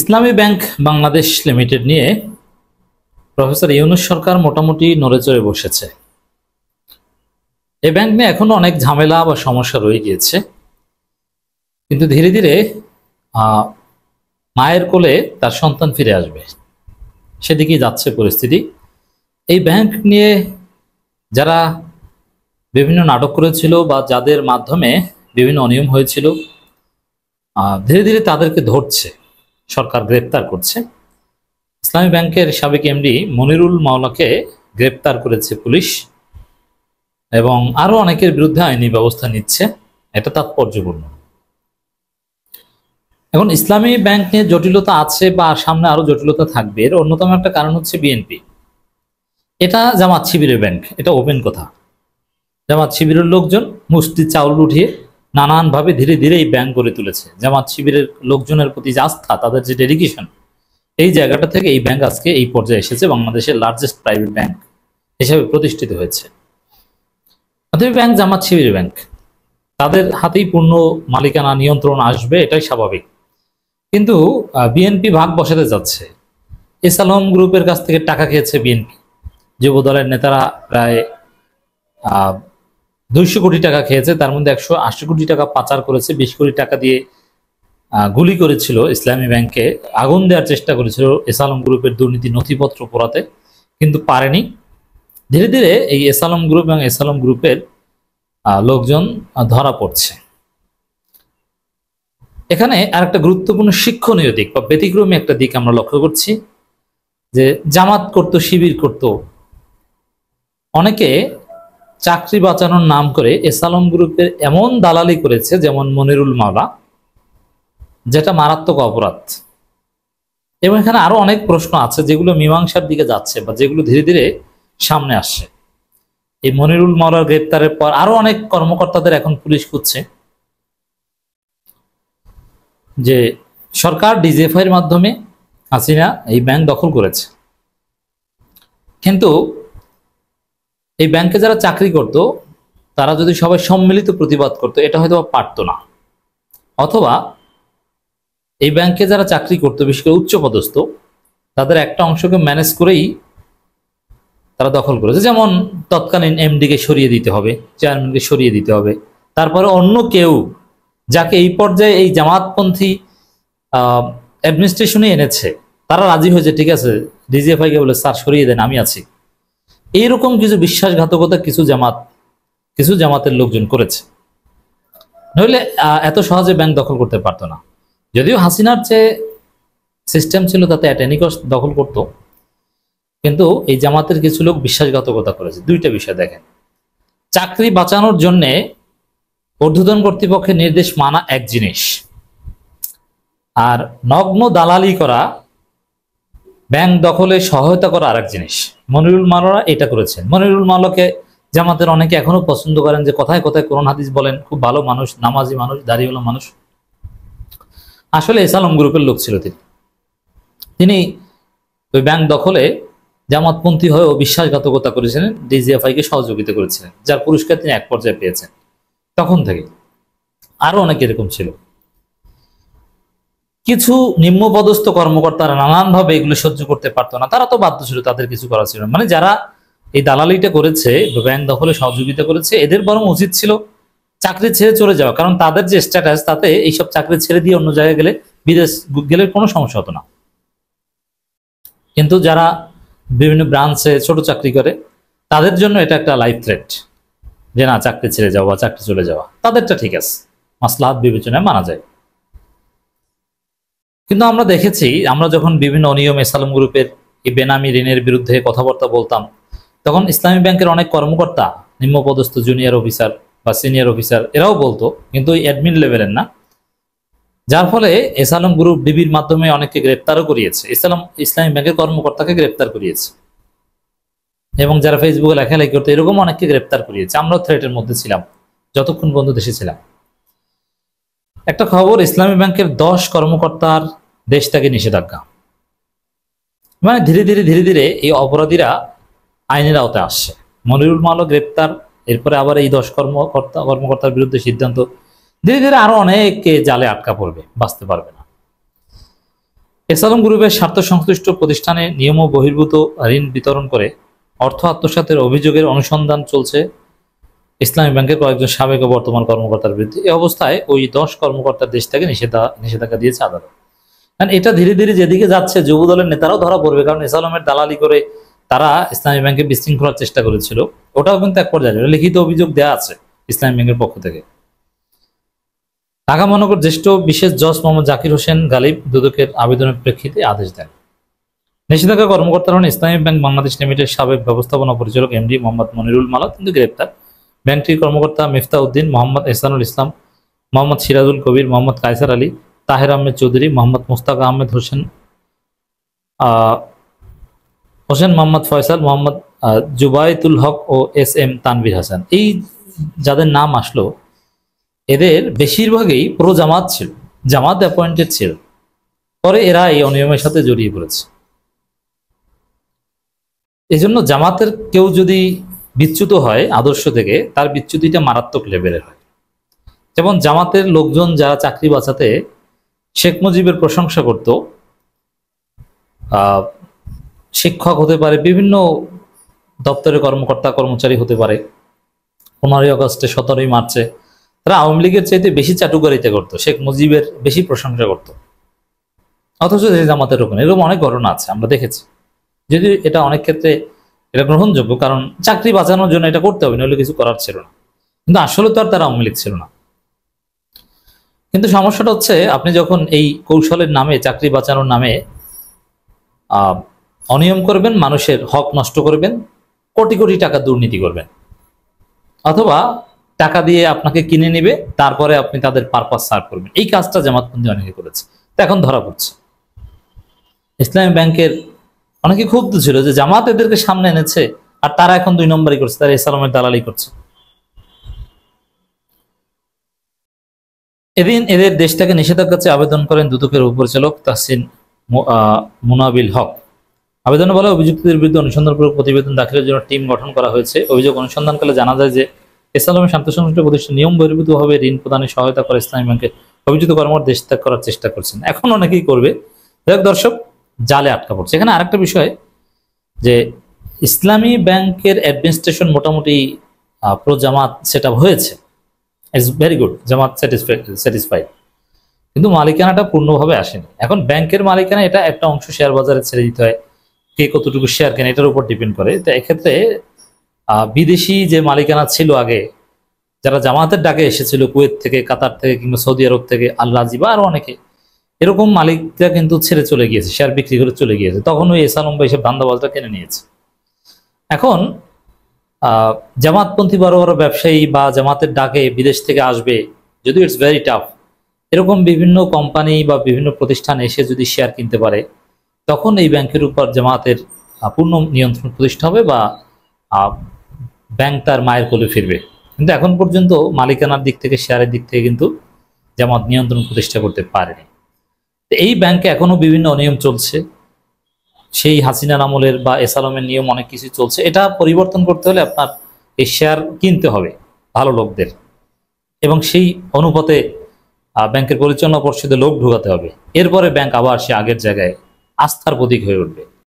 ইসলামী bank Bangladesh limited নিয়ে professor Yunus সরকার মোটামুটি নড়েচড়ে বসেছে। এই ব্যাংক নিয়ে এখনো অনেক ঝামেলা বা সমস্যা রয়ে গিয়েছে, কিন্তু ধীরে ধীরে মায়ের কোলে তার সন্তান ফিরে আসবে, সেদিকেই যাচ্ছে পরিস্থিতি। এই ব্যাংক নিয়ে যারা বিভিন্ন নাটক করেছিল বা যাদের মাধ্যমে বিভিন্ন অনিয়ম হয়েছিল, ধীরে ধীরে তাদেরকে ধরছে সরকার, গ্রেপ্তার করছে। ইসলামী ব্যাংকের সাবেক এমডি মনিরুল মাওলাকে গ্রেপ্তার করেছে পুলিশ এবং আরো অনেকের বিরুদ্ধে আইনি ব্যবস্থা নিচ্ছে। এটা তাৎপর্যপূর্ণ। এখন ইসলামী ব্যাংক নিয়ে জটিলতা আছে বা সামনে আরো জটিলতা থাকবে, এর অন্যতম একটা কারণ হচ্ছে বিএনপি। এটা জামাত শিবিরের ব্যাংক, এটা ওপেন কথা। জামাত শিবিরের লোকজন মুষ্টি চাউল উঠিয়ে নানানভাবে ধীরে ধীরে এই ব্যাংক গড়ে তুলেছে। জামাত শিবিরের লোকজনের প্রতি যে আস্থা, তাদের যে ডেডিকেশন, এই জায়গাটা থেকে এই ব্যাংক আজকে এই পর্যায়ে এসেছে, বাংলাদেশের লার্জেস্ট প্রাইভেট ব্যাংক হিসেবে প্রতিষ্ঠিত হয়েছে। অতএব ব্যাংক জামাত শিবিরের ব্যাংক, তাদের হাতেই পূর্ণ মালিকানা নিয়ন্ত্রণ আসবে, এটাই স্বাভাবিক। কিন্তু বিএনপি ভাগ বসাতে যাচ্ছে। এস আলম গ্রুপের কাছ থেকে টাকা খেয়েছে বিএনপি। যুব দলের নেতারা প্রায় 200 কোটি টাকা খেয়েছে, তার মধ্যে 180 কোটি টাকা পাচার করেছে। 20 কোটি টাকা দিয়ে গুলি করেছিল ইসলামী ব্যাংকে, আগুন দেওয়ার চেষ্টা করেছিল এস আলম গ্রুপের দুর্নীতি নথিপত্র পোড়াতে, কিন্তু পারেনি। ধীরে ধীরে এই এস আলম গ্রুপ এবং এস আলম গ্রুপের লোকজন ধরা পড়ছে। এখানে আরেকটা গুরুত্বপূর্ণ শিক্ষণীয় দিক বা ব্যতিক্রমী একটা দিক আমরা লক্ষ্য করছি, যে জামাত করতো, শিবির করতো, অনেকে চাকরি বাঁচানোর নাম করে এস আলম গ্রুপের এমন দালালি করেছে, যেমন মনিরুল মাওলা, যেটা মারাত্মক অপরাধ। এবং এখানে আরো অনেক প্রশ্ন আছে যেগুলো মীমাংসার দিকে যাচ্ছে বা যেগুলো ধীরে ধীরে সামনে আসছে। এই মনিরুল মাওলার গ্রেপ্তারের পর আরো অনেক কর্মকর্তাদের এখন পুলিশ খুঁজছে, যে সরকার ডিজিএফআই এর মাধ্যমে হাসিনা এই ব্যাংক দখল করেছে, কিন্তু এই ব্যাংকে যারা চাকরি করত তারা যদি সবাই সম্মিলিত প্রতিবাদ করতো, এটা হয়তো পারতো না। অথবা এই ব্যাংকে যারা চাকরি করতো, বিশেষ করে উচ্চপদস্থ, তাদের একটা অংশকে ম্যানেজ করেই তারা দখল করেছে। যেমন তৎকালীন এমডিকে সরিয়ে দিতে হবে, চেয়ারম্যানকে সরিয়ে দিতে হবে, তারপরে অন্য কেউ যাকে এই পর্যায়ে এই জামাতপন্থী অ্যাডমিনিস্ট্রেশনে এনেছে, তারা রাজি হয়েছে, ঠিক আছে ডিজিএফআইকে বলে স্যার সরিয়ে দেন, আমি আছি। এইরকম কিছু বিশ্বাসঘাতকতা কিছু জামাতের লোকজন করেছে, নইলে এত সহজে ব্যাংক দখল করতে পারতো না। যদিও হাসিনার যে সিস্টেম ছিল তাতে অ্যাটেনি কস্ট দখল করত, কিন্তু এই জামাতের কিছু লোক বিশ্বাসঘাতকতা করেছে। দুইটা বিষয় দেখেন, চাকরি বাঁচানোর জন্যে ঊর্ধ্বতন কর্তৃপক্ষের নির্দেশ মানা এক জিনিস, আর নগ্ন দালালি করা, ব্যাংক দখলে সহায়তা করা আরেক জিনিস। মনিরুল মাওলা এটা করেছেন। মনিরুল মাওলাকে জামাতের অনেকে এখনো পছন্দ করেন, যে কথায় কথায় কোরআন হাদিস বলেন, খুব ভালো মানুষ, নামাজি মানুষ, দাড়িওয়ালা মানুষ। আসলে এস আলম গ্রুপের লোক ছিল তিনি ওই ব্যাংক দখলে জামাতপন্থী হয়েও বিশ্বাসঘাতকতা করেছিলেন, ডিজিএফআই কে সহযোগিতা করেছিলেন, যার পুরস্কার তিনি এক পর্যায়ে পেয়েছেন। তখন থেকে আরো অনেক এরকম ছিল। কিছু নিম্নপদস্থ কর্মকর্তারা নানানভাবে এগুলো সহ্য করতে পারতো না, তারা তো বাধ্য ছিল, তাদের কিছু করা ছিল। মানে যারা এই দালালিটা করেছে, ব্যাংক দখলে সহযোগিতা করেছে, এদের বরং উচিত ছিল চাকরি ছেড়ে চলে যাওয়া, কারণ তাদের যে স্ট্যাটাস, তাতে এইসব চাকরি ছেড়ে দিয়ে অন্য জায়গায় গেলে, বিদেশ গেলে কোনো সমস্যা হতো না। কিন্তু যারা বিভিন্ন ব্রাঞ্চে ছোট চাকরি করে, তাদের জন্য এটা একটা লাইফ থ্রেট, যে না চাকরি ছেড়ে যাওয়া বা চাকরি চলে যাওয়া, তাদেরটা ঠিক আছে, মাসলাহাত বিবেচনায় মানা যায়। কিন্তু আমরা দেখেছি, আমরা যখন বিভিন্ন অনিয়ম এস আলম গ্রুপের এই বেনামি ঋণের বিরুদ্ধে কথাবার্তা বলতাম, তখন ইসলামী ব্যাংকের অনেক কর্মকর্তা, নিম্নপদস্থ জুনিয়র অফিসার বা সিনিয়র অফিসার, এরাও বলতো, কিন্তু ওই অ্যাডমিন লেভেলের না। যার ফলে এস আলম গ্রুপ ডিবির মাধ্যমে অনেককে গ্রেপ্তারও করিয়েছে, ইসলামী ব্যাংকের কর্মকর্তাকে গ্রেপ্তার করিয়েছে, এবং যারা ফেসবুকে লেখালেখি করতো এরকম অনেককে গ্রেপ্তার করিয়েছে। আমরাও থ্রেটের মধ্যে ছিলাম যতক্ষণ বন্ধু দেশে ছিলাম। একটা খবর, ইসলামী ব্যাংকের 10 কর্মকর্তার দেশ থেকে নিষেধাজ্ঞা। মানে ধীরে ধীরে এই অপরাধীরা আইনের আওতায় আসছে। মনিরুল মাওলা গ্রেপ্তার, এরপরে আবার এই 10 কর্মকর্তার বিরুদ্ধে সিদ্ধান্ত, ধীরে ধীরে আরো অনেককে জালে আটকা পড়বে, বাঁচতে পারবে না। এসালম গ্রুপের স্বার্থ সংশ্লিষ্ট প্রতিষ্ঠানে নিয়ম বহির্ভূত ঋণ বিতরণ করে অর্থ আত্মসাতের অভিযোগের অনুসন্ধান চলছে ইসলামী ব্যাংকের কয়েকজন সাবেক ও বর্তমান কর্মকর্তার বিরুদ্ধে। এই অবস্থায় ওই 10 কর্মকর্তার দেশ থেকে নিষেধাজ্ঞা দিয়েছে আদালত। কারণ এটা ধীরে ধীরে যেদিকে যাচ্ছে যুব দলের নেতারাও ধরা পড়বে, কারণ এসালমের দালালি করে তারা ইসলামী ব্যাংকে বিশৃঙ্খলার চেষ্টা করেছিল। ওটাও কিন্তু এক পর্যায়ে লিখিত অভিযোগ দেওয়া আছে ইসলামী ব্যাংকের পক্ষ থেকে। ঢাকা মহানগর জ্যেষ্ঠ বিশেষ জজ মোহাম্মদ জাকির হোসেন গালিব দুদকের আবেদনের প্রেক্ষিতে আদেশ দেন। নিষেধাজ্ঞা কর্মকর্তারা হন ইসলামী ব্যাংক বাংলাদেশ লিমিটেড সাবেক ব্যবস্থাপনা পরিচালক এমডি মোহাম্মদ মনিরুল মালা, কিন্তু গ্রেপ্তার। ব্যাংকটির কর্মকর্তা মিফতা উদ্দিন, মোহাম্মদ এহসানুল ইসলাম, মোহাম্মদ সিরাজুল কবির, মোহাম্মদ কায়সার আলী, তাহের আহমেদ চৌধুরী, মোহাম্মদ মুস্তাক আহমেদ হোসেন, মোহাম্মদ ফয়সাল, মোহাম্মদ জুবাইতুল হক ও এস এম তানভীর হাসান। এই যাদের নাম আসলো এদের বেশিরভাগই প্রো জামাত ছিল, জামাত অ্যাপয়েন্টেড ছিল। পরে এরা এই অনিয়মের সাথে জড়িয়ে পড়েছে। এই জন্য জামাতের কেউ যদি বিচ্যুত হয় আদর্শ থেকে, তার বিচ্যুতিটা মারাত্মক লেভেলের হয়। যেমন জামাতের লোকজন যারা চাকরি বাঁচাতে শেখ মুজিবের প্রশংসা করত, শিক্ষক হতে পারে, বিভিন্ন দপ্তরের কর্মকর্তা কর্মচারী হতে পারে, 15ই আগস্টে 17ই মার্চে তারা আওয়ামী লীগের চাইতে বেশি চাটুকারিতা করতো, শেখ মুজিবের বেশি প্রশংসা করত। অথচ জামাতের ওখানে এরকম অনেক ঘটনা আছে, আমরা দেখেছি। যদি এটা অনেক ক্ষেত্রে এটা গ্রহণযোগ্য, কারণ চাকরি বাঁচানোর জন্য এটা করতে হবে, নইলে কিছু করার ছিল না। কিন্তু আসলে তো আর তারা আওয়ামী লীগ ছিল না। কিন্তু সমস্যাটা হচ্ছে, আপনি যখন এই কৌশলের নামে, চাকরি বাঁচানোর নামে অনিয়ম করবেন, মানুষের হক নষ্ট করবেন, কোটি কোটি টাকা দুর্নীতি করবেন, অথবা টাকা দিয়ে আপনাকে কিনে নিবে, তারপরে আপনি তাদের পারপাস সার্ভ করবেন, এই কাজটা জামাতপন্থী অনেকে করেছে। তো এখন ধরা পড়ছে। ইসলামী ব্যাংকের অনেকে ক্ষুব্ধ ছিল যে জামাত এদেরকে সামনে এনেছে আর তারা এখন 2 নম্বরই করছে, তারা ইসলামের দালালি করছে। এদিন এদের দেশ থেকে নিষেধাজ্ঞা চেয়ে আবেদন করেন দুদকের উপপরিচালক তাহসিন মুনাবিল হক। আবেদনে বলে, অভিযুক্তদের বিরুদ্ধে অনুসন্ধানপূর্বক প্রতিবেদন দাখিলের জন্য টিম গঠন করা হয়েছে। অভিযোগ অনুসন্ধানকালে জানা যায় যে ইসলামের শান্ত সংশ্লিষ্ট প্রতিষ্ঠান নিয়ম বহির্ভূতভাবে ঋণ প্রদানে সহায়তা করে ইসলামী ব্যাংকে অভিযুক্ত কর্মকর্তা দেশ ত্যাগ করার চেষ্টা করছেন। এখন অনেকেই করবে। দর্শক, জালে আটকা পড়ছে। এখানে আরেকটা বিষয় যে ইসলামী ব্যাংকের অ্যাডমিনিস্ট্রেশন মোটামুটি প্রো জামাত সেট আপ হয়েছে, it's very good, Jamaat satisfied, কিন্তু মালিকানাটা পূর্ণভাবে আসেনি। এখন ব্যাংকের মালিকানা এটা একটা অংশ শেয়ার বাজারে ছেড়ে দিতে হয়, কে কতটুকু শেয়ার কেনে এটার উপর ডিপেন্ড করে। তো এক্ষেত্রে বিদেশি যে মালিকানা ছিল আগে, যারা জামাতের ডাকে এসেছিল কুয়েত থেকে, কাতার থেকে, কিংবা সৌদি আরব থেকে, আল রাজি বা আরো অনেকে, এরকম মালিকরা কিন্তু ছেড়ে চলে গিয়েছে, শেয়ার বিক্রি করে চলে গিয়েছে। তখন ওই এসালম বা এসব ধান্দাবাজটা কিনে নিয়েছে। এখন জামাতপন্থী বড় বড় ব্যবসায়ী বা জামাতের ডাকে বিদেশ থেকে আসবে, যদিও ইটস ভেরি টাফ, এরকম বিভিন্ন কোম্পানি বা বিভিন্ন প্রতিষ্ঠান এসে যদি শেয়ার কিনতে পারে, তখন এই ব্যাংকের উপর জামাতের পূর্ণ নিয়ন্ত্রণ প্রতিষ্ঠা হবে বা ব্যাংক তার মায়ের কোলে ফিরবে। কিন্তু এখন পর্যন্ত মালিকানার দিক থেকে, শেয়ারের দিক থেকে কিন্তু জামাত নিয়ন্ত্রণ প্রতিষ্ঠা করতে পারেনি। এই ব্যাংকে এখনো বিভিন্ন অনিয়ম চলছে, সেই হাসিনার আমলের বা এসালমের নিয়ম অনেক কিছু চলছে। এটা পরিবর্তন করতে হলে আপনার এই শেয়ার কিনতে হবে ভালো লোকদের, এবং সেই অনুপাতে ব্যাংকের পরিচালনা পর্ষদে লোক ঢোকাতে হবে। এরপরে ব্যাংক আবার সে আগের জায়গায় আস্থার প্রতীক হয়ে উঠবে।